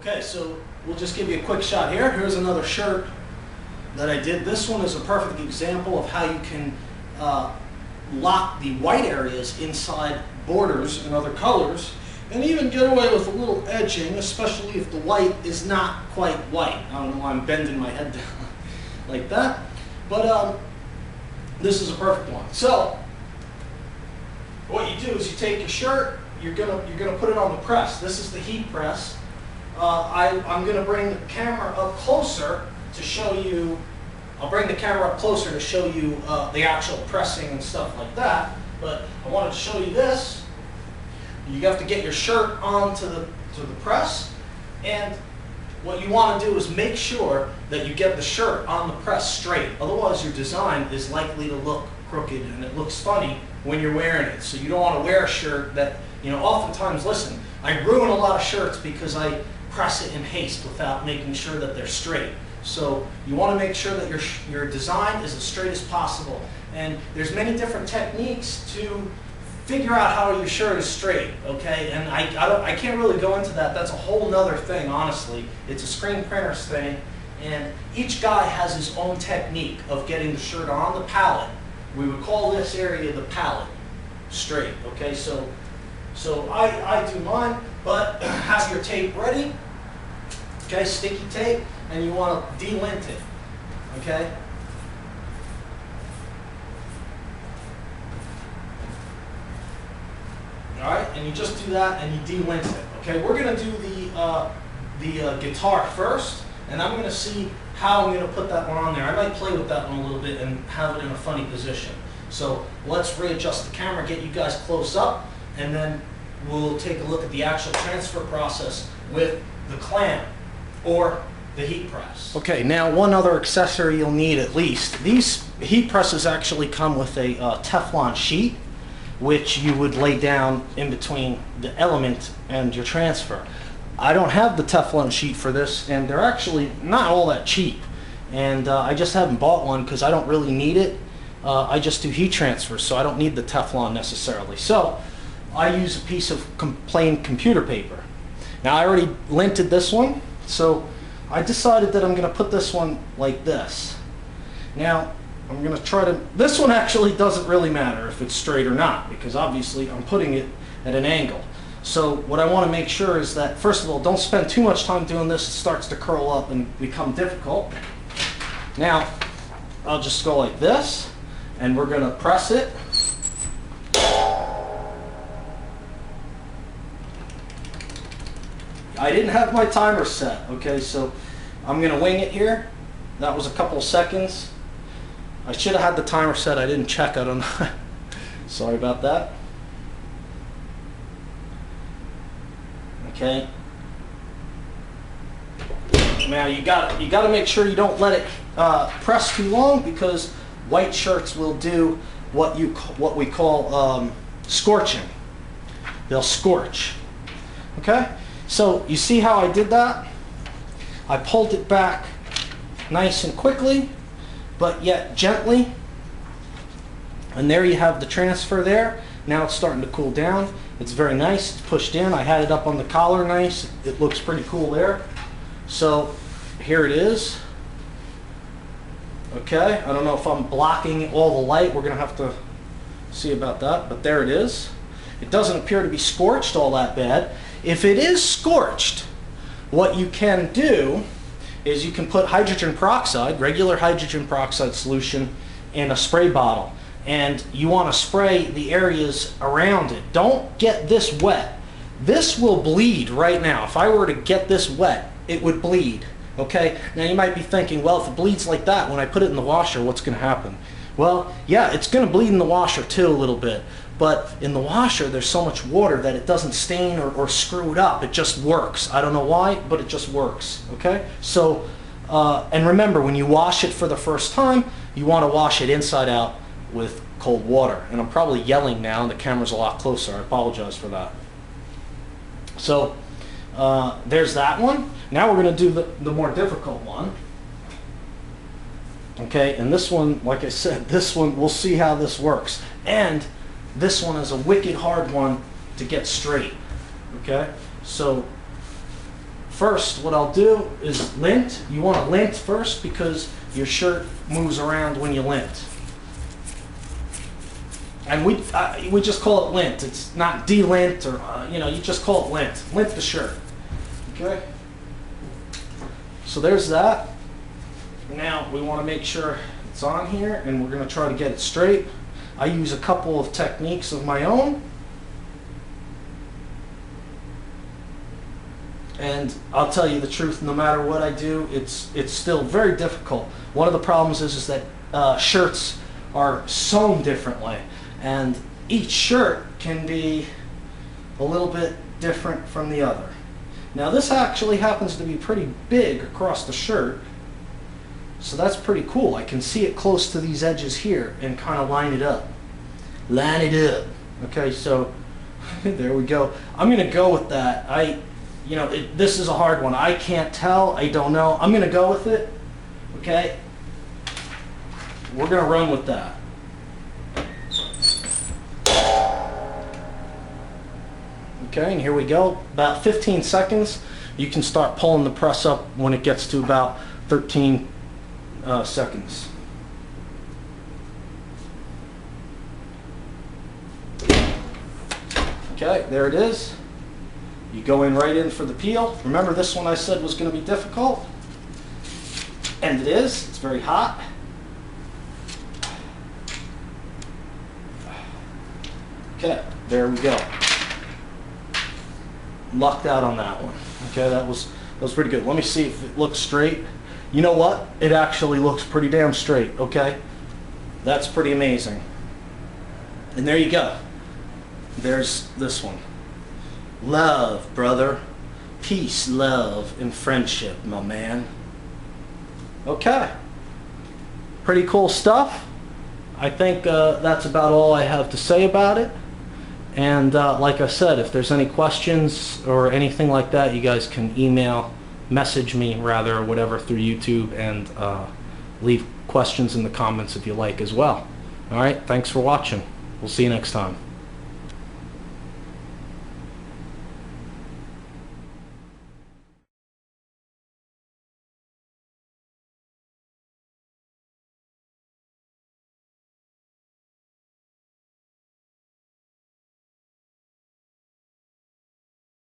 Okay, so we'll just give you a quick shot here. Here's another shirt that I did. This one is a perfect example of how you can lock the white areas inside borders in other colors and even get away with a little edging, especially if the white is not quite white. I don't know why I'm bending my head down like that, but this is a perfect one. So what you do is you take your shirt, you're gonna put it on the press. This is the heat press. I'm gonna bring the camera up closer to show you. I'll bring the camera up closer to show you the actual pressing and stuff like that. But I wanted to show you this. You have to get your shirt onto the press, and what you want to do is make sure that you get the shirt on the press straight. Otherwise, your design is likely to look crooked and it looks funny when you're wearing it. So you don't want to wear a shirt that, you know, oftentimes, listen, I ruin a lot of shirts because I press it in haste without making sure that they're straight. So you want to make sure that your design is as straight as possible. And there's many different techniques to figure out how your shirt is straight, okay? And I can't really go into that. That's a whole nother thing, honestly. It's a screen printer's thing, and each guy has his own technique of getting the shirt on the pallet. We would call this area the pallet, straight, okay? So I do mine, but have your tape ready, okay? Sticky tape, and you want to delint it, okay? All right, and you just do that and you delint it. Okay, we're going to do the guitar first, and I'm going to see how I'm going to put that one on there. I might play with that one a little bit and have it in a funny position. So let's readjust the camera, get you guys close up, and then we'll take a look at the actual transfer process with the clamp or the heat press. Okay, now one other accessory you'll need at least. These heat presses actually come with a Teflon sheet, which you would lay down in between the element and your transfer. I don't have the Teflon sheet for this, and they're actually not all that cheap. And I just haven't bought one because I don't really need it. I just do heat transfers, so I don't need the Teflon necessarily. So I use a piece of plain computer paper. Now I already linted this one, so I decided that I'm going to put this one like this. Now I'm going to try to, this one actually doesn't really matter if it's straight or not, because obviously I'm putting it at an angle. So what I want to make sure is that, first of all, don't spend too much time doing this. It starts to curl up and become difficult. Now I'll just go like this, and we're going to press it. I didn't have my timer set, okay, so I'm going to wing it here. That was a couple of seconds. I should have had the timer set. I didn't check. I don't know. Sorry about that. Okay. Now you got to make sure you don't let it press too long, because white shirts will do what we call scorching. They'll scorch. Okay. So you see how I did that? I pulled it back nice and quickly, but yet gently, and there you have the transfer there. Now it's starting to cool down. It's very nice. It's pushed in. I had it up on the collar nice. It looks pretty cool there. So here it is. Okay, I don't know if I'm blocking all the light. We're going to have to see about that, but there it is. It doesn't appear to be scorched all that bad. If it is scorched, what you can do is you can put hydrogen peroxide, regular hydrogen peroxide solution, in a spray bottle, and you want to spray the areas around it. Don't get this wet. This will bleed right now. If I were to get this wet, it would bleed. Okay? Now you might be thinking, well, if it bleeds like that, when I put it in the washer, what's going to happen? Well, yeah, it's going to bleed in the washer too a little bit. But in the washer, there's so much water that it doesn't stain or screw it up. It just works. I don't know why, but it just works. Okay? So, and remember, when you wash it for the first time, you want to wash it inside out with cold water. And I'm probably yelling now, and the camera's a lot closer. I apologize for that. So, there's that one. Now we're going to do the more difficult one. Okay? And this one, like I said, this one, we'll see how this works. And this one is a wicked hard one to get straight. Okay? So first, what I'll do is lint. You want to lint first because your shirt moves around when you lint. And we just call it lint. It's not de-lint or, you know, you just call it lint. Lint the shirt. Okay? So there's that. Now we want to make sure it's on here, and we're going to try to get it straight. I use a couple of techniques of my own. And I'll tell you the truth, no matter what I do, it's still very difficult. One of the problems is that shirts are sewn differently. And each shirt can be a little bit different from the other. Now this actually happens to be pretty big across the shirt, so that's pretty cool. I can see it close to these edges here and kind of line it up. Line it up. Okay, so there we go. I'm going to go with that. This is a hard one. I can't tell. I don't know. I'm going to go with it. Okay? We're going to run with that. Okay, and here we go. About 15 seconds. You can start pulling the press up when it gets to about 13 seconds. Okay, there it is. You go in right in for the peel. Remember, this one I said was going to be difficult. And it is. It's very hot. Okay, there we go. Lucked out on that one. Okay, that was pretty good. Let me see if it looks straight. You know what? It actually looks pretty damn straight. Okay, that's pretty amazing. And there you go. There's this one. Love, brother. Peace, love, and friendship, my man. Okay. Pretty cool stuff. I think that's about all I have to say about it. And like I said, if there's any questions or anything like that, you guys can message me rather, or whatever, through YouTube, and leave questions in the comments if you like as well. All right, thanks for watching. We'll see you next time.